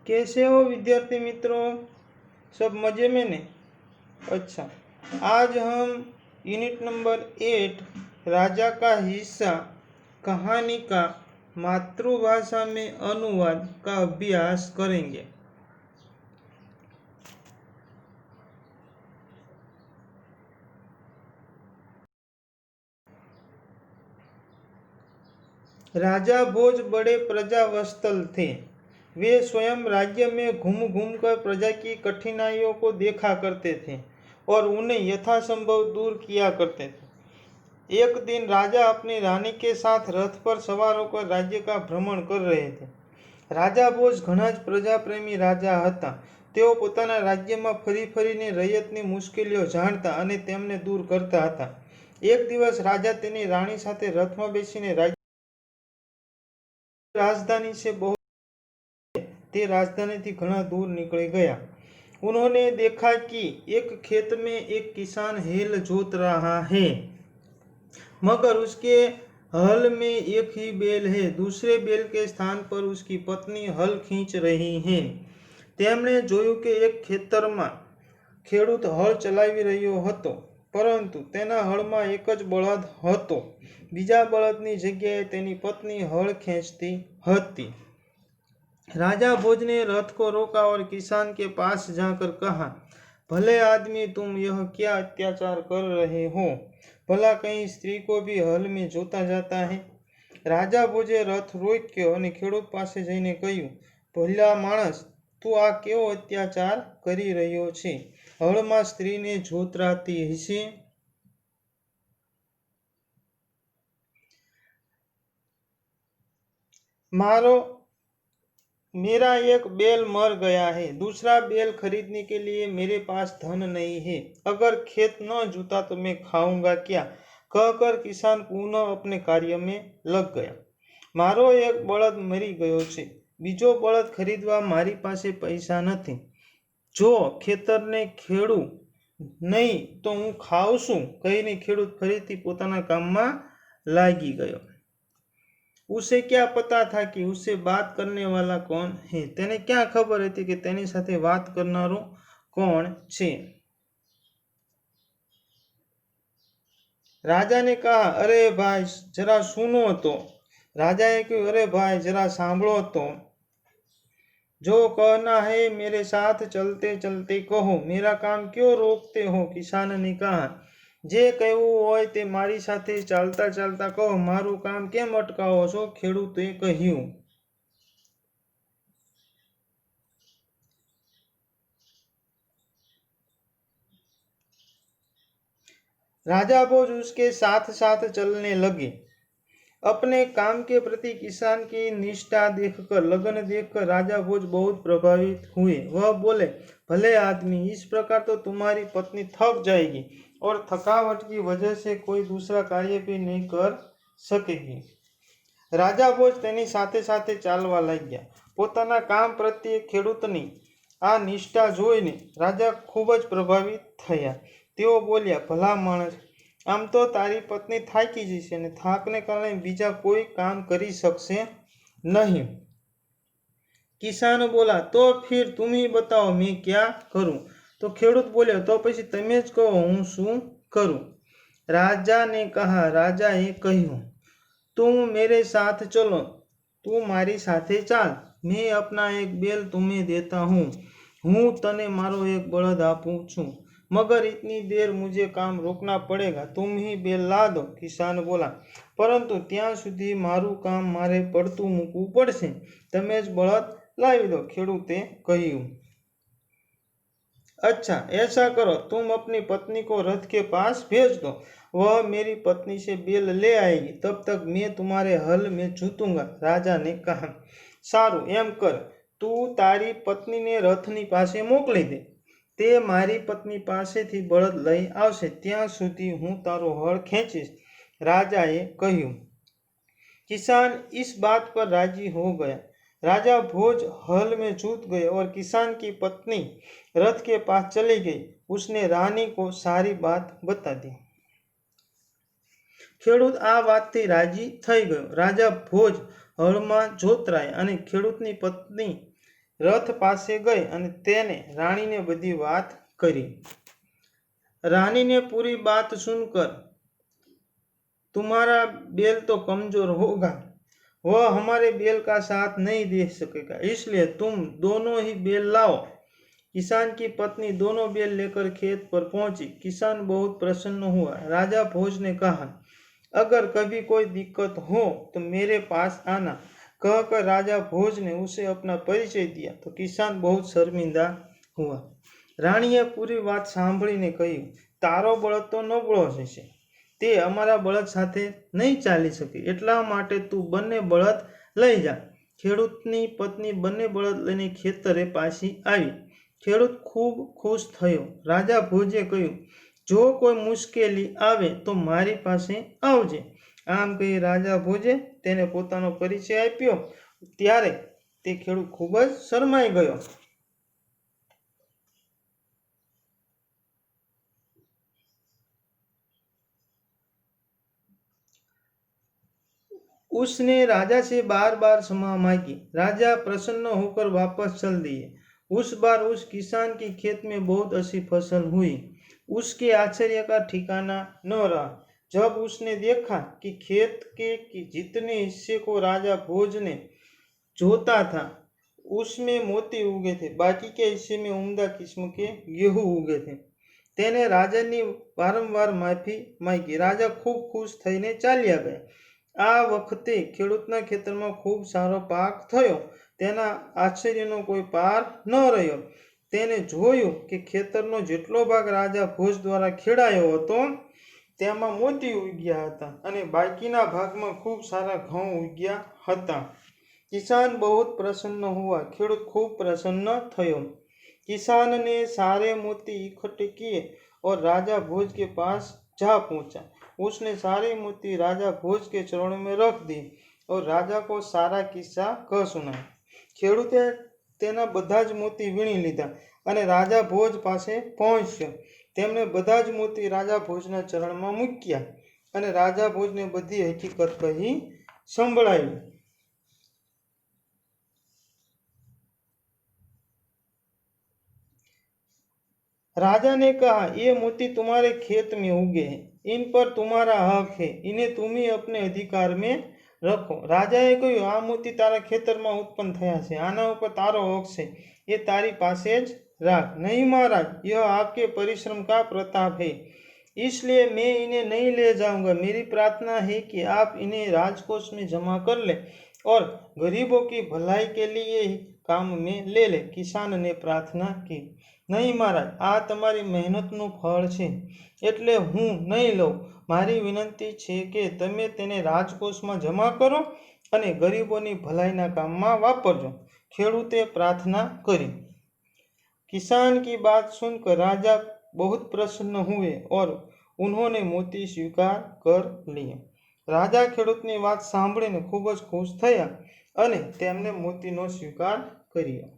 कैसे हो विद्यार्थी मित्रों, सब मजे में ने? अच्छा, आज हम यूनिट नंबर 8 राजा का हिस्सा कहानी का मातृभाषा में अनुवाद का अभ्यास करेंगे। राजा भोज बड़े प्रजावत्सल थे। वे स्वयं राज्य में घूम घूम कर प्रजा की कठिनाइयों को देखा करते थे और उन्हें यथासंभव दूर किया करते थे। एक दिन राजा अपनी रानी के साथ रथ पर सवार होकर राज्य का भ्रमण कर रहे थे। राजा भोज घना ज प्रजाप्रेमी राजा હતા। તેઓ પોતાના રાજ્યમાં ફરી ફરીને રૈયતની મુશ્કેલીઓ જાણતા અને તેમને દૂર કરતા હતા। એક દિવસ રાજા તેની રાણી સાથે રથમાં બેસીને राजधानी से बहुत ते राजधानी थी घना दूर निकल गया। उन्होंने देखा कि एक खेत में एक किसान हेल जोत रहा है, मगर उसके हल में एक ही बैल है। दूसरे बैल के स्थान पर उसकी पत्नी हल खींच रही है। તેમણે જોયું કે એક ખેતરમાં ખેડૂત હળ ચલાવી રહ્યો હતો, પરંતુ તેના હળમાં એક જ બળદ હતો। બીજા બળદની જગ્યાએ તેની પત્ની હળ ખેંચતી હતી। राजा भोज ने रथ को रोका और किसान के पास जाकर कहा, भले आदमी तुम यह क्या अत्याचार कर रहे हो? भला कहीं स्त्री को भी हल में जोता जाता है? राजा भोजे रथ रोक्यो અને ખેડૂત પાસે જઈને કહ્યું, ભલા માણસ, તું આ કેવો અત્યાચાર કરી રહ્યો છે? હળમાં સ્ત્રીને જોતરાતી હશે? मेरा एक बैल मर गया है, दूसरा बैल खरीदने के लिए मेरे पास धन नहीं है। अगर खेत न जोता तो मैं खाऊंगा क्या? कहकर किसान पुनः अपने कार्य में लग गया। मारो एक बळद मरी गयो छे, बीजो बळद खरीदवा मारी पासे पैसा नहीं। जो खेतरने खेडू नहीं तो हूँ खाऊं छू, कहीने खेडूत फरीथी पोताना काममां लागी गयो। उसे क्या पता था कि उससे बात करने वाला कौन है? तेने क्या खबर थी कि तेनी साथे बात करनारो कौन छे? राजा ने कहा, अरे भाई जरा सुनो तो। राजाए कहा, अरे भाई जरा सांभळो तो। जो कहना है मेरे साथ चलते चलते कहो, मेरा काम क्यों रोकते हो? किसान ने कहा, जे कहेवुं होय ते मारी साथे चालता चालता कहो, मारू काम केम अटकावो छो? खेडूते कह्युं। राजा भोज उसके साथ साथ चलने लगे। अपने काम के प्रति किसान की निष्ठा देखकर, लगन देखकर राजा भोज बहुत प्रभावित हुए। वह बोले, भले आदमी, इस प्रकार तो तुम्हारी पत्नी थक जाएगी और थकावट की वजह से कोई दूसरा कार्य भी नहीं कर सकेगी। राजा भोज तेनी साथे साथे चालवा लाग्या। पोताना काम प्रत्ये खेडूतनी आ निष्ठा जोईने राजा खूब ज प्रभावित थया। तेओ बोल्या, भला माणस, आम तो तारी पत्नी थाकी जशे ने थाकने कारणे बीजा कोई काम करी शकशे नहीं। किसान बोला, तो फिर तुम ही बताओ मैं क्या करूं? तो खेडूत बोल्या, तो पछी तमे ज कहो हूँ शुं करूं? राजा ने कहा, राजाए कह्युं, तुम मेरे साथ चलो, तू मारी साथे चाल। मैं अपना एक बैल तुम्हें देता हूँ, हूँ तने मारो एक बळद आपू छूं, मगर इतनी देर मुझे काम रोकना पड़ेगा, तुम ही बैल ला दो। किसान बोला, परंतु त्यां सुधी मारू काम मारे पड़तुं मूकवुं पड़शे, तमे ज बळद लावी दो। खेडूते कह्युं, अच्छा ऐसा करो, तुम अपनी पत्नी को रथ के पास भेज दो, वह मेरी पत्नी से बैल ले आएगी, तब तक मैं तुम्हारे हल में जूतूंगा। राजा ने कहा, सारू एम कर, तू तारी पत्नी ने रथनी पासे मोकली दे, ते मारी पत्नी पासेथी बळद लई आवशे, त्यां सुधी हूँ तारो हळ खेंचीश। राजाए कह्युं। किसान इस बात पर राजी हो गया। राजा भोज हल में जूत गए और किसान की पत्नी रथ के पास चली गई। उसने रानी को सारी बात बता दी। खेडूत आ वातथी राजी थई गयो। राजा भोज हळमां जोतराय અને ખેડૂતની પત્ની रथ पासे गई અને તેને રાણીને બધી વાત કરી। रानी ने पूरी बात सुनकर, तुम्हारा बैल तो कमजोर होगा, वह हमारे बैल का साथ नहीं दे सकेगा, इसलिए तुम दोनों ही बैल लाओ। किसान की पत्नी दोनों बैल लेकर खेत पर पहुंची। किसान बहुत प्रसन्न हुआ। राजा भोज ने कहा, अगर कभी कोई दिक्कत हो तो मेरे पास आना। कहकर राजा भोज ने उसे अपना परिचय दिया तो किसान बहुत शर्मिंदा हुआ। राણીએ પૂરી વાત સાંભળીને કહ્યું, તારો બળદ તો નબળો છે, તે અમારા બળદ સાથે નહીં ચાલી શકે, એટલા માટે તું બંને બળદ લઈ જા। ખેડૂતની પત્ની બંને બળદ લઈને ખેતરે પાછી આવી। ખેડૂત ખૂબ ખુશ થયો। રાજા ભોજે કહ્યું, જો કોઈ મુશ્કેલી આવે તો મારી પાસે આવજે। આમ કહી રાજા ભોજે તેને પોતાનો પરિચય આપ્યો। ત્યારે તે ખેડૂત ખૂબ જ શરમાઈ ગયો। उसने राजा से बार बार क्षमा मांगी। राजा प्रसन्न होकर वापस चल दिए। उस बार उस किसान के खेत में बहुत अच्छी फसल हुई। उसके आश्चर्य का ठिकाना न रहा जब उसने देखा कि खेत के जितने हिस्से को राजा भोज ने जोता था उसमें मोती उगे थे, बाकी के हिस्से में उम्दा किस्म के गेहूं उगे थे। तेने राजानी वारंवार माफी मांगी। राजा खूब खुश थईने चाल्या गया। આ વખતે ખેડૂતના ખેતરમાં ખૂબ સારો પાક થયો। તેના આશ્ચર્યનો કોઈ પાર ન રહ્યો। તેને જોયું કે ખેતરનો જેટલો ભાગ રાજા ભોજ દ્વારા ખેડાયો હતો તેમાં મોતી ઉગ્યા હતા અને બાકીના ભાગમાં ખૂબ સારા ઘઉં ઉગ્યા હતા। કિસાન बहुत प्रसन्न हुआ। ખેડૂત ખૂબ પ્રસન્ન થયો। किसान ने सारे मोती इकट्ठे किए और राजा भोज के पास जा पहुंचा। उसने सारे मोती राजा भोज के चरणों में रख दी और राजा को सारा किस्सा कह सुनाया। ખેડૂતે તેના બધા જ મોતી વીણી લીધા અને રાજા ભોજ પાસે પહોંચ્યો। તેમણે બધા જ મોતી રાજા ભોજના ચરણમાં મૂક્યા અને રાજા ભોજને બધી હકીકત કહી સંભળાવી। राजा ने कहा, ये मोती तुम्हारे खेत में उगे हैं, इन पर तुम्हारा हक है, इन्हें तुम ही अपने अधिकार में रखो। राजाए કહ્યું, આ મોતી તારા ખેતરમાં ઉત્પન્ન થયા છે, આના ઉપર તારો હક છે, એ તારી પાસે જ રાખ। नहीं महाराज, यह आपके परिश्रम का प्रताप है, इसलिए मैं इन्हें नहीं ले जाऊंगा। मेरी प्रार्थना है कि आप इन्हें राजकोष में जमा कर ले और गरीबों की भलाई के लिए ही काम में ले ले। किसान ने प्रार्थना की, नहीं महाराज, આ તમારી મહેનતનું ફળ છે એટલે હું નહીં લઉં। મારી વિનંતી છે કે તમે તેને રાજકોષમાં જમા કરો અને ગરીબોની ભલાઈના કામમાં વાપરજો। ખેડૂતે પ્રાર્થના કરી। किसान की बात सुनकर राजा बहुत प्रसन्न हुए और उन्होंने मोती स्वीकार कर लिए। राजा ખેડૂતની વાત સાંભળીને ખૂબ જ ખુશ થયા અને તેમને મોતીનો સ્વીકાર કર્યો।